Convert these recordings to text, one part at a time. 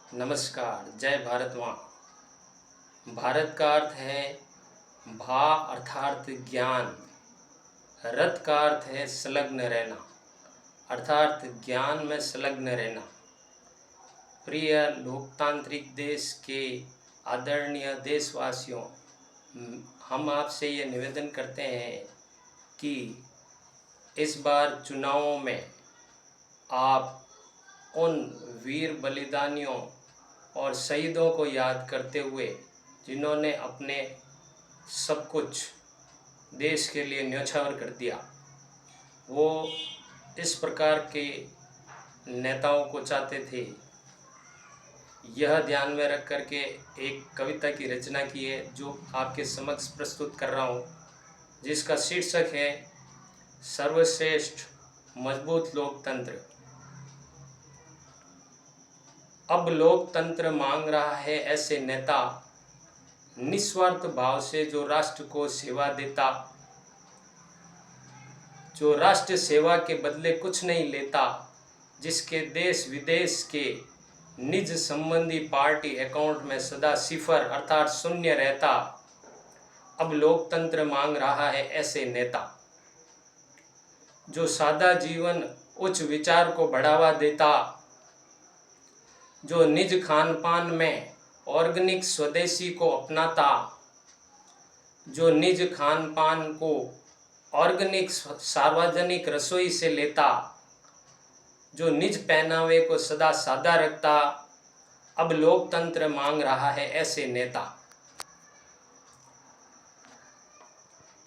नमस्कार। जय भारत माँ। भारत का अर्थ है भा अर्थात ज्ञान, रत का अर्थ है संलग्न रहना अर्थात ज्ञान में संलग्न रहना। प्रिय लोकतांत्रिक देश के आदरणीय देशवासियों, हम आपसे ये निवेदन करते हैं कि इस बार चुनावों में आप उन वीर बलिदानियों और शहीदों को याद करते हुए जिन्होंने अपने सब कुछ देश के लिए न्यौछावर कर दिया, वो इस प्रकार के नेताओं को चाहते थे। यह ध्यान में रख कर के एक कविता की रचना की है जो आपके समक्ष प्रस्तुत कर रहा हूँ, जिसका शीर्षक है सर्वश्रेष्ठ मजबूत लोकतंत्र। अब लोकतंत्र मांग रहा है ऐसे नेता, निस्वार्थ भाव से जो राष्ट्र को सेवा देता, जो राष्ट्र सेवा के बदले कुछ नहीं लेता, जिसके देश विदेश के निज संबंधी पार्टी अकाउंट में सदा सिफर अर्थात शून्य रहता। अब लोकतंत्र मांग रहा है ऐसे नेता, जो सादा जीवन उच्च विचार को बढ़ावा देता, जो निज खान पान में ऑर्गेनिक स्वदेशी को अपनाता, जो निज खान पान को ऑर्गेनिक सार्वजनिक रसोई से लेता, जो निज पहनावे को सदा सादा रखता। अब लोकतंत्र मांग रहा है ऐसे नेता,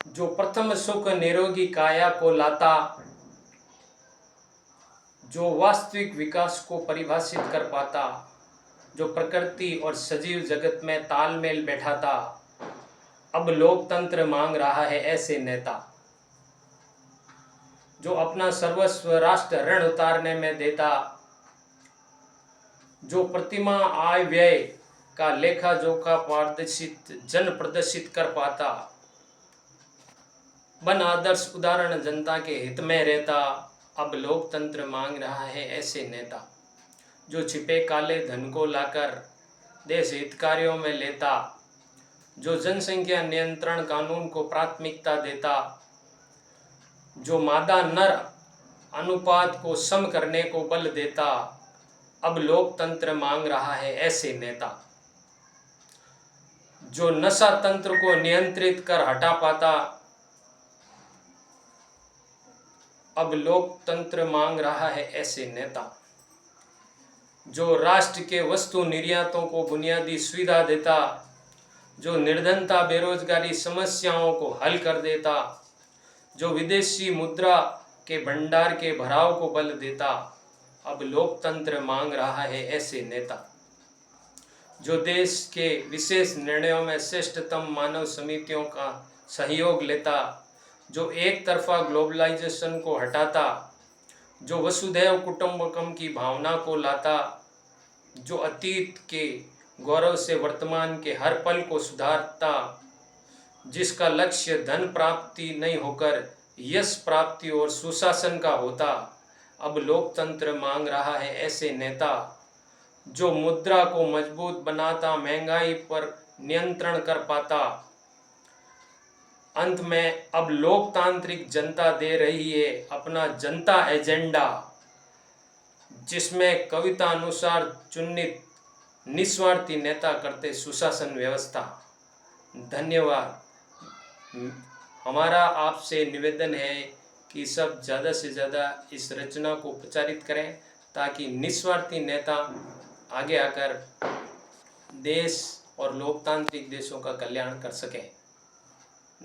जो प्रथम सुख निरोगी काया को लाता, जो वास्तविक विकास को परिभाषित कर पाता, जो प्रकृति और सजीव जगत में तालमेल बैठाता। अब लोकतंत्र मांग रहा है ऐसे नेता, जो अपना सर्वस्व राष्ट्र ऋण उतारने में देता, जो प्रतिमा आय व्यय का लेखा जोखा पारदर्शित जन प्रदर्शित कर पाता, बन आदर्श उदाहरण जनता के हित में रहता। अब लोकतंत्र मांग रहा है ऐसे नेता, जो छिपे काले धन को लाकर देश हित कार्यों में लेता, जो जनसंख्या नियंत्रण कानून को प्राथमिकता देता, जो मादा नर अनुपात को सम करने को बल देता। अब लोकतंत्र मांग रहा है ऐसे नेता, जो नशा तंत्र को नियंत्रित कर हटा पाता। अब लोकतंत्र मांग रहा है ऐसे नेता, जो राष्ट्र के वस्तु निर्यातों को बुनियादी सुविधा देता, जो निर्धनता बेरोजगारी समस्याओं को हल कर देता, जो विदेशी मुद्रा के भंडार के भराव को बल देता। अब लोकतंत्र मांग रहा है ऐसे नेता, जो देश के विशेष निर्णयों में श्रेष्ठतम मानव समितियों का सहयोग लेता, जो एक तरफा ग्लोबलाइजेशन को हटाता, जो वसुधैव कुटुंबकम की भावना को लाता, जो अतीत के गौरव से वर्तमान के हर पल को सुधारता, जिसका लक्ष्य धन प्राप्ति नहीं होकर यश प्राप्ति और सुशासन का होता। अब लोकतंत्र मांग रहा है ऐसे नेता, जो मुद्रा को मजबूत बनाता, महंगाई पर नियंत्रण कर पाता। अंत में अब लोकतांत्रिक जनता दे रही है अपना जनता एजेंडा, जिसमें कविता अनुसार चुनित निस्वार्थी नेता करते सुशासन व्यवस्था। धन्यवाद। हमारा आपसे निवेदन है कि सब ज़्यादा से ज़्यादा इस रचना को प्रचारित करें, ताकि निस्वार्थी नेता आगे आकर देश और लोकतांत्रिक देशों का कल्याण कर सकें।